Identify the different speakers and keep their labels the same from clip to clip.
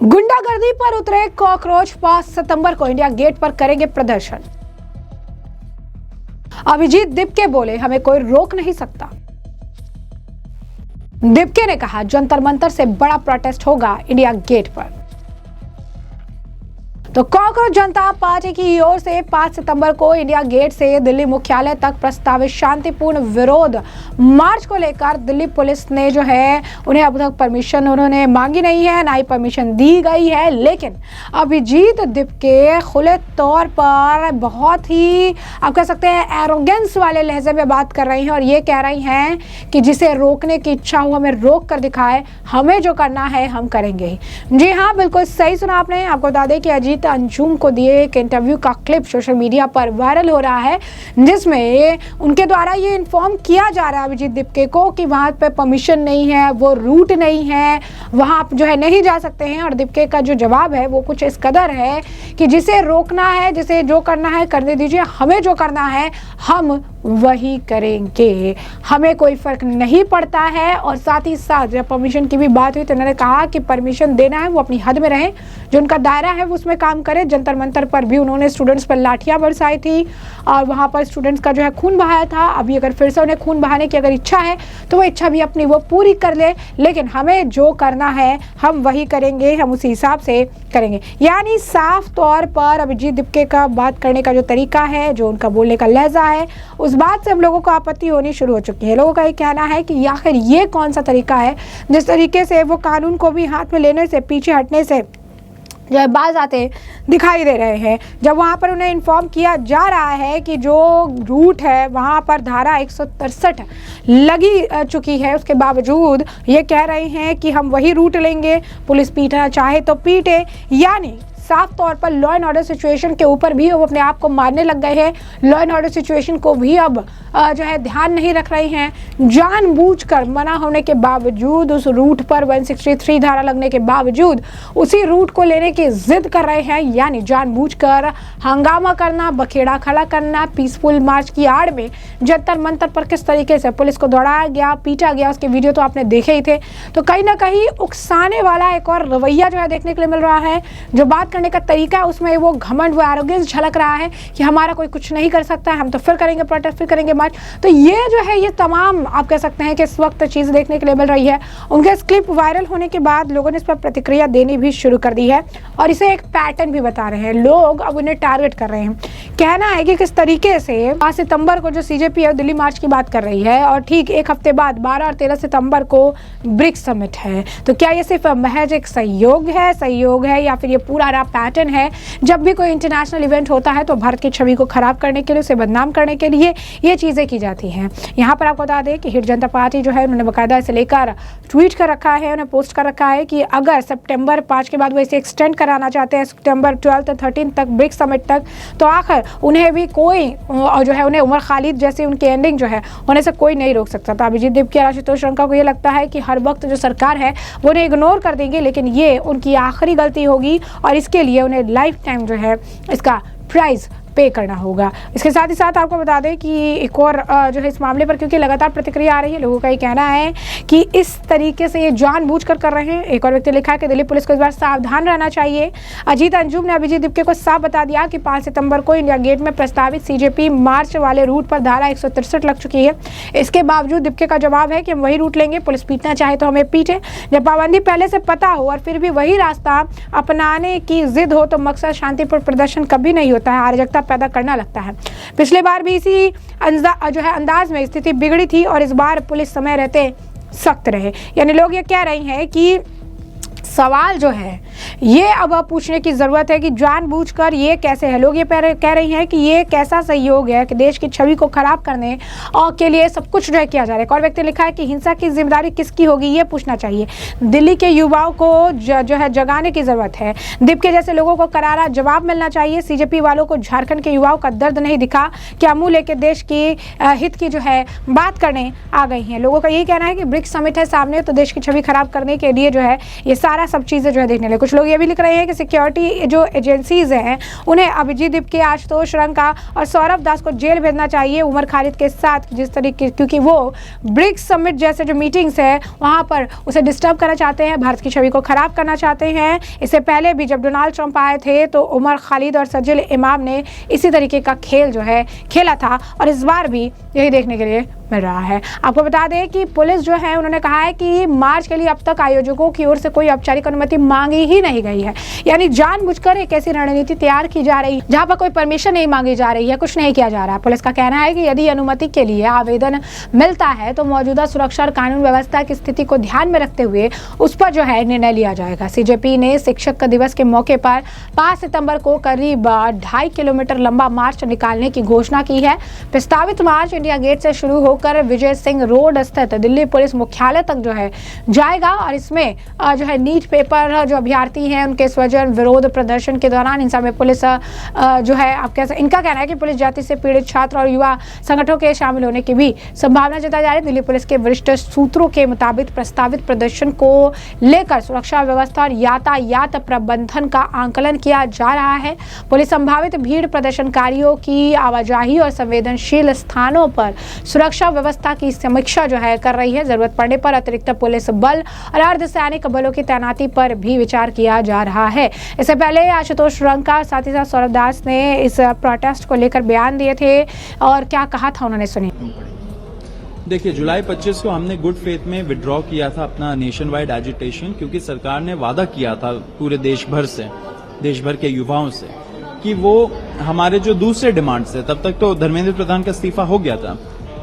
Speaker 1: गुंडागर्दी पर उतरे कॉकरोच 5 सितंबर को इंडिया गेट पर करेंगे प्रदर्शन। अभिजीत दिपके बोले, हमें कोई रोक नहीं सकता। दिपके ने कहा, जंतर मंतर से बड़ा प्रोटेस्ट होगा इंडिया गेट पर। तो कॉकरोच जनता पार्टी की ओर से 5 सितंबर को इंडिया गेट से दिल्ली मुख्यालय तक प्रस्तावित शांतिपूर्ण विरोध मार्च को लेकर दिल्ली पुलिस ने जो है उन्हें अब तक परमिशन उन्होंने मांगी नहीं है, ना ही परमिशन दी गई है। लेकिन अभिजीत दिपके खुले तौर पर बहुत ही आप कह सकते हैं एरोगेंस वाले लहजे में बात कर रही हैं और ये कह रही हैं कि जिसे रोकने की इच्छा हो हमें रोक कर दिखाए, हमें जो करना है हम करेंगे ही। जी हाँ, बिल्कुल सही सुना आपने। आपको बता दें कि अजीत अंजुम को दिए एक इंटरव्यू का क्लिप सोशल मीडिया पर वायरल हो रहा है, जिसमें उनके द्वारा ये इन्फॉर्म किया जा रहा है अभिजीत दिपके को कि वहां पे परमिशन नहीं है, वो रूट नहीं है, वहां आप जो है नहीं जा सकते हैं। और दिपके का जो जवाब है वो कुछ इस कदर है कि जिसे रोकना है, जिसे जो करना है करने दीजिए, हमें जो करना है हम वही करेंगे, हमें कोई फर्क नहीं पड़ता है। और साथ ही साथ जब परमिशन की भी बात हुई तो उन्होंने कहा कि परमिशन देना है वो अपनी हद में रहे, जो उनका दायरा है वो उसमें काम करे। जंतर मंतर पर भी उन्होंने स्टूडेंट्स पर लाठियां बरसाई थी और वहां पर स्टूडेंट्स का जो है खून बहाया था। अभी अगर फिर से उन्हें खून बहाने की अगर इच्छा है तो वो इच्छा भी अपनी वो पूरी कर ले, लेकिन हमें जो करना है हम वही करेंगे, हम उसी हिसाब से करेंगे। यानी साफ तौर पर अभिजीत दिपके का बात करने का जो तरीका है, जो उनका बोलने का लहजा है, उस बात से हम लोगों को आपत्ति होनी शुरू हो चुकी है। लोगों का ये कहना है कि आखिर ये कौन सा तरीका है जिस तरीके से वो कानून को भी हाथ में लेने से, पीछे हटने से जो है बाज आते दिखाई दे रहे हैं। जब वहाँ पर उन्हें इन्फॉर्म किया जा रहा है कि जो रूट है वहाँ पर धारा 163 लगी चुकी है, उसके बावजूद ये कह रहे हैं कि हम वही रूट लेंगे, पुलिस पीटना चाहे तो पीटे। यानी साफ तौर पर लॉ एंड ऑर्डर सिचुएशन के ऊपर भी वो अपने आप को मारने लग गए हैं। लॉ एंड ऑर्डर सिचुएशन को भी अब जो है ध्यान नहीं रख रहे हैं। जानबूझकर मना होने के बावजूद, उस रूट पर 163 धारा लगने के बावजूद उसी रूट को लेने की जिद कर रहे हैं। यानी जानबूझकर हंगामा करना, बखेड़ा खड़ा करना, पीसफुल मार्च की आड़ में जंतर मंतर पर किस तरीके से पुलिस को दौड़ाया गया, पीटा गया, उसके वीडियो तो आपने देखे ही थे। तो कहीं ना कहीं उकसाने वाला एक और रवैया जो है देखने के लिए मिल रहा है। जो बात करने का तरीका है उसमें वो घमंड, वो एरोगेंस झलक रहा है कि हमारा कोई कुछ नहीं कर सकता है, हम तो फिर करेंगे प्रोटेस्ट, फिर करेंगे मार्च। तो ये जो है ये तमाम आप कह सकते हैं कि इस वक्त चीज़ देखने के लिए मिल रही है। उनके इस क्लिप वायरल होने के बाद लोगों ने इस पर प्रतिक्रिया देनी भी शुरू कर दी है और इसे एक पैटर्न भी बता रहे हैं। लोग अब उन्हें टारगेट कर रहे हैं। कहना है कि किस तरीके से 5 सितंबर को जो सीजेपी है दिल्ली मार्च की बात कर रही है और ठीक एक हफ्ते बाद 12 और 13 सितंबर को ब्रिक्स समिट है। तो क्या ये सिर्फ महज एक सहयोग है या फिर ये पूरा पैटर्न है? जब भी कोई इंटरनेशनल इवेंट होता है तो भारत की छवि को खराब करने के लिए, उसे बदनाम करने के लिए ये चीज़ें की जाती हैं। यहाँ पर आपको बता दें कि हिट जनता पार्टी जो है उन्होंने बाकायदा इसे लेकर ट्वीट कर रखा है, उन्हें पोस्ट कर रखा है कि अगर सितंबर 5 के बाद वो इसे एक्सटेंड कराना चाहते हैं सितंबर 12 और 13 तक, ब्रिक्स समिट तक, तो आखिर उन्हें भी कोई जो है उन्हें उमर खालिद जैसी उनकी एंडिंग जो है होने से कोई नहीं रोक सकता। तो अभिजीत दिपके, आशुतोष रंका को ये लगता है कि हर वक्त जो सरकार है वो उन्हें इग्नोर कर देंगे, लेकिन ये उनकी आखिरी गलती होगी और इसके लिए उन्हें लाइफ टाइम जो है इसका प्राइज पे करना होगा। इसके साथ ही साथ आपको बता दें कि एक और जो है इस मामले पर क्योंकि लगातार प्रतिक्रिया आ रही है, लोगों का ये कहना है कि इस तरीके से ये जानबूझकर कर रहे हैं। एक और व्यक्ति लिखा है कि दिल्ली पुलिस को इस बार सावधान रहना चाहिए। अजीत अंजुम ने अभिजीत दिपके को साफ बता दिया कि 5 सितंबर को इंडिया गेट में प्रस्तावित सीजेपी मार्च वाले रूट पर धारा 163 लग चुकी है। इसके बावजूद दिपके का जवाब है कि हम वही रूट लेंगे, पुलिस पीटना चाहे तो हमें पीटे। जब पाबंदी पहले से पता हो और फिर भी वही रास्ता अपनाने की जिद हो तो मकसद शांतिपूर्ण प्रदर्शन कभी नहीं होता है, अराजकता पैदा करना लगता है। पिछले बार भी इसी जो है अंदाज में स्थिति बिगड़ी थी और इस बार पुलिस समय रहते सख्त रहे। यानी लोग ये कह रहे हैं कि सवाल जो है ये अब पूछने की ज़रूरत है कि जानबूझकर ये कैसे है। लोग ये कह रही हैं कि ये कैसा सहयोग है कि देश की छवि को खराब करने और के लिए सब कुछ जो है किया जा रहा है। और व्यक्ति लिखा है कि हिंसा की जिम्मेदारी किसकी होगी ये पूछना चाहिए। दिल्ली के युवाओं को जो है जगाने की ज़रूरत है। दिपके जैसे लोगों को करारा जवाब मिलना चाहिए। सीजेपी वालों को झारखंड के युवाओं का दर्द नहीं दिखा कि अमूल लेके देश की हित की जो है बात करने आ गई हैं। लोगों का यही कहना है कि ब्रिक्स समिट है सामने, तो देश की छवि खराब करने के लिए जो है ये सारा सब चीज़ें जो है देखने लगे। कुछ लोग ये भी लिख रहे हैं कि सिक्योरिटी जो एजेंसीज हैं उन्हें अभिजीत दीपके, आशुतोष रंका और सौरभ दास को जेल भेजना चाहिए उमर खालिद के साथ, जिस तरीके क्योंकि वो ब्रिक्स समिट जैसे जो मीटिंग्स है वहाँ पर उसे डिस्टर्ब करना चाहते हैं, भारत की छवि को खराब करना चाहते हैं। इससे पहले भी जब डोनाल्ड ट्रंप आए थे तो उमर खालिद और सजिल इमाम ने इसी तरीके का खेल जो है खेला था और इस बार भी यही देखने के लिए मिल रहा है। आपको बता दें कि पुलिस जो है उन्होंने कहा है कि मार्च के लिए अब तक आयोजकों की ओर से कोई औपचारिक अनुमति मांगी ही नहीं गई है, यानी जानबूझकर एक ऐसी रणनीति तैयार की जा रही है जहां पर कोई परमिशन नहीं मांगी जा रही है, कुछ नहीं किया जा रहा है। पुलिस का कहना है कि यदि अनुमति के लिए आवेदन मिलता है तो मौजूदा सुरक्षा और कानून व्यवस्था की स्थिति को ध्यान में रखते हुए उस पर जो है निर्णय लिया जाएगा। सीजेपी ने शिक्षक दिवस के मौके पर 5 सितंबर को करीब 2.5 किलोमीटर लंबा मार्च निकालने की घोषणा की है। प्रस्तावित मार्च इंडिया गेट से शुरू होकर विजय सिंह रोड स्थित दिल्ली पुलिस मुख्यालय तक जो है जाएगा और इसमें जो है नीट पेपर जो अभ्यर्थी हैं उनके स्वजन विरोध प्रदर्शन के दौरान इन समय पुलिस जो है आप कैसे इनका कहना है कि पुलिस जाति से पीड़ित छात्र और युवा संगठनों के शामिल होने की भी संभावना जताई जा रही है। दिल्ली पुलिस के वरिष्ठ सूत्रों के मुताबिक प्रस्तावित प्रदर्शन को लेकर सुरक्षा व्यवस्था और यातायात प्रबंधन का आंकलन किया जा रहा है। पुलिस संभावित भीड़ प्रदर्शनकारियों की आवाजाही और संवेदनशील स्थानों पर सुरक्षा व्यवस्था की समीक्षा जो है कर रही है। जरूरत पड़ने पर अतिरिक्त पुलिस बल और अर्धसैनिक बलों की तैनाती पर भी विचार किया जा रहा है। इससे पहले आशुतोष रंका साथ ही साथ सौरभ दास ने इस प्रोटेस्ट को लेकर बयान दिए थे और क्या कहा था उन्होंने, सुनिए।
Speaker 2: देखिए, जुलाई 25 को हमने गुड फेथ में विड्रॉ किया था अपना नेशन वाइड एजिटेशन, क्योंकि सरकार ने वादा किया था पूरे देश भर के युवाओं से कि वो हमारे जो दूसरे डिमांड्स थे, तब तक तो धर्मेंद्र प्रधान का इस्तीफा हो गया था,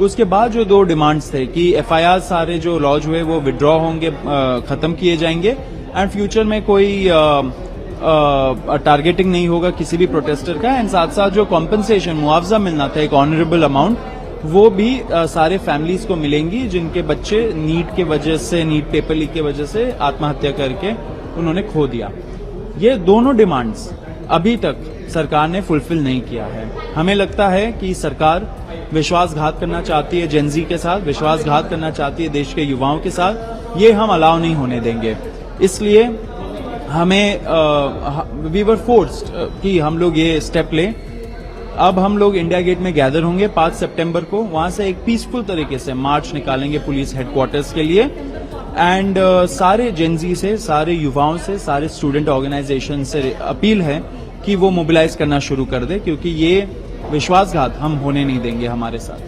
Speaker 2: उसके बाद जो 2 डिमांड्स थे कि एफआईआर सारे जो लॉज हुए वो विड्रॉ होंगे, खत्म किए जाएंगे एंड फ्यूचर में कोई टारगेटिंग नहीं होगा किसी भी प्रोटेस्टर का, एंड साथ साथ जो कॉम्पनसेशन मुआवजा मिलना था एक ऑनरेबल अमाउंट, वो भी सारे फैमिलीज को मिलेंगी जिनके बच्चे नीट के वजह से, नीट पेपर लीक की वजह से आत्महत्या करके उन्होंने खो दिया। ये दोनों डिमांड्स अभी तक सरकार ने फुलफिल नहीं किया है। हमें लगता है कि सरकार विश्वासघात करना चाहती है जेनजी के साथ, विश्वासघात करना चाहती है देश के युवाओं के साथ। ये हम अलाउ नहीं होने देंगे। इसलिए हमें वी वर फोर्स्ड कि हम लोग ये स्टेप लें। अब हम लोग इंडिया गेट में गैदर होंगे 5 सितंबर को, वहां से एक पीसफुल तरीके से मार्च निकालेंगे पुलिस हेडक्वार्टर्स के लिए एंड सारे जेनजी से, सारे युवाओं से, सारे स्टूडेंट ऑर्गेनाइजेशन से अपील है कि वो मोबिलाइज करना शुरू कर दे, क्योंकि ये विश्वासघात हम होने नहीं देंगे हमारे साथ।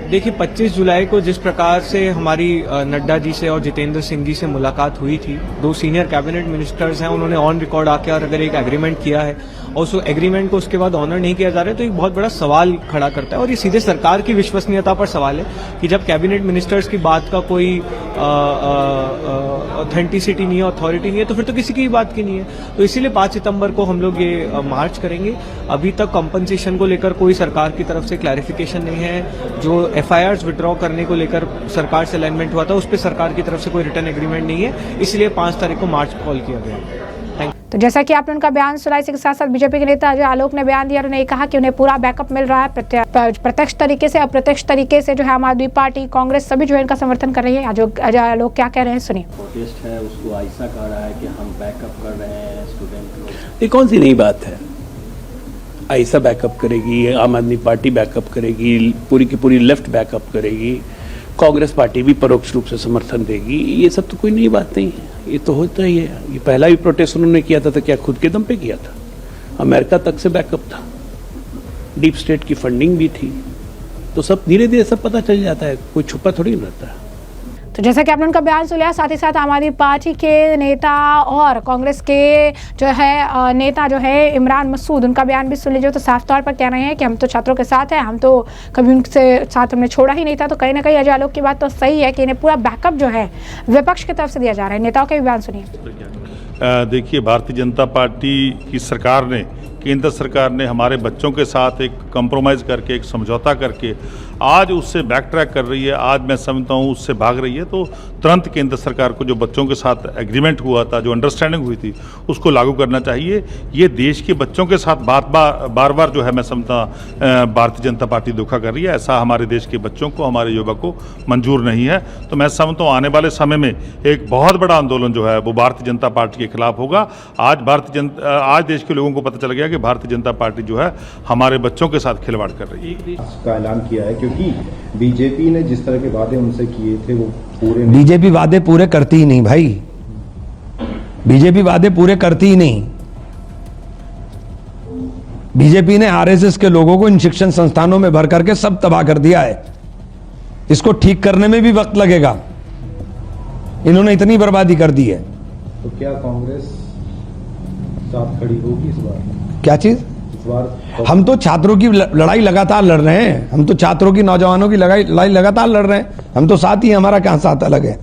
Speaker 3: देखिए, 25 जुलाई को जिस प्रकार से हमारी नड्डा जी से और जितेंद्र सिंह जी से मुलाकात हुई थी, 2 सीनियर कैबिनेट मिनिस्टर्स हैं, उन्होंने ऑन रिकॉर्ड आके और अगर एक एग्रीमेंट किया है और उस एग्रीमेंट को उसके बाद ऑनर नहीं किया जा रहा है तो एक बहुत बड़ा सवाल खड़ा करता है और ये सीधे सरकार की विश्वसनीयता पर सवाल है कि जब कैबिनेट मिनिस्टर्स की बात का कोई ऑथेंटिसिटी नहीं है, अथॉरिटी नहीं है, तो फिर तो किसी की बात की नहीं है। तो इसीलिए 5 सितंबर को हम लोग ये मार्च करेंगे। अभी तक कंपनसेशन को लेकर कोई सरकार की तरफ से क्लैरिफिकेशन नहीं है। जो एफआईआर्स विड्रॉ करने को लेकर सरकार से अलाइनमेंट हुआ था उस पर सरकार की तरफ से कोई रिटर्न एग्रीमेंट नहीं है, इसलिए 5 तारीख को मार्च कॉल किया गया।
Speaker 1: तो जैसा कि आपने उनका बयान सुना, इसी के साथ साथ बीजेपी के नेता अजय आलोक ने बयान दिया। उन्होंने कहा कि उन्हें पूरा बैकअप मिल रहा है प्रत्यक्ष तरीके से, अप्रत्यक्ष तरीके से जो है आम आदमी पार्टी, कांग्रेस सभी जो है इनका समर्थन कर रही है। अजय आलोक क्या कह रहे हैं, सुनिए।
Speaker 4: प्रोटेस्ट है उसको ऐसा कह रहा है कि हम बैकअप कर रहे हैं स्टूडेंट लोग।
Speaker 5: ये कौन सी नई बात है? ऐसा बैकअप करेगी, आम आदमी पार्टी बैकअप करेगी, पूरी की पूरी लेफ्ट बैकअप करेगी, कांग्रेस पार्टी भी परोक्ष रूप से समर्थन देगी। ये सब तो कोई नई बात नहीं है, ये तो होता ही है। ये पहला भी प्रोटेस्ट उन्होंने किया था तो क्या खुद के दम पे किया था? अमेरिका तक से बैकअप था, डीप स्टेट की फंडिंग भी थी, तो सब धीरे धीरे सब पता चल जाता है, कोई छुपा थोड़ी नहीं रहता है।
Speaker 1: तो जैसा कि आपने उनका बयान सुन लिया, साथ ही साथ आम आदमी पार्टी के नेता और कांग्रेस के जो है नेता जो है इमरान मसूद, उनका बयान भी सुन लीजिए। तो साफ तौर पर कह रहे हैं कि हम तो छात्रों के साथ हैं, हम तो कभी उनसे साथ हमने छोड़ा ही नहीं था। तो कहीं ना कहीं अजय आलोक की बात तो सही है कि इन्हें पूरा बैकअप जो है विपक्ष की तरफ से दिया जा रहा है। नेताओं के भी बयान सुनिए।
Speaker 6: देखिए, भारतीय जनता पार्टी की सरकार ने केंद्र सरकार ने हमारे बच्चों के साथ एक कंप्रोमाइज़ करके, एक समझौता करके आज उससे बैक ट्रैक कर रही है, आज मैं समझता हूँ उससे भाग रही है, तो तुरंत केंद्र सरकार को जो बच्चों के साथ एग्रीमेंट हुआ था, जो अंडरस्टैंडिंग हुई थी, उसको लागू करना चाहिए। ये देश के बच्चों के साथ बार बार जो है मैं समझता भारतीय जनता पार्टी धोखा कर रही है। ऐसा हमारे देश के बच्चों को, हमारे युवा को मंजूर नहीं है। तो मैं समझता हूँ आने वाले समय में एक बहुत बड़ा आंदोलन जो है वो भारतीय जनता पार्टी के खिलाफ होगा। आज देश के लोगों को पता चल गया कि भारतीय जनता पार्टी जो है हमारे बच्चों के साथ खिलवाड़ कर रही है।
Speaker 7: का ऐलान किया है क्योंकि बीजेपी ने जिस तरह के वादे उनसे किए थे वो पूरे नहीं।
Speaker 8: बीजेपी वादे पूरे करती ही नहीं भाई, बीजेपी वादे पूरे करती ही नहीं। बीजेपी ने आरएसएस के लोगों को इन शिक्षण संस्थानों में भर करके सब तबाह कर दिया है। इसको ठीक करने में भी वक्त लगेगा। इन्होंने इतनी बर्बादी कर दी है।
Speaker 7: तो क्या कांग्रेस साथ खड़ी होगी इस बार?
Speaker 8: क्या चीज?
Speaker 7: इस बार
Speaker 8: हम तो छात्रों की लड़ाई लगातार लड़ रहे हैं। हम तो छात्रों की, नौजवानों की लड़ाई लगातार लड़ रहे हैं। हम तो साथ ही, हमारा क्या साथ अलग है।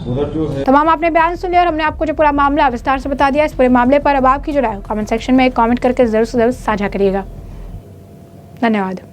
Speaker 7: उधर जो है
Speaker 1: तमाम आपने बयान सुन लिया और हमने आपको जो पूरा मामला विस्तार से बता दिया। इस पूरे मामले पर अब आपकी जो राय कमेंट सेक्शन में कमेंट करके जरूर से जरूर साझा करिएगा। धन्यवाद।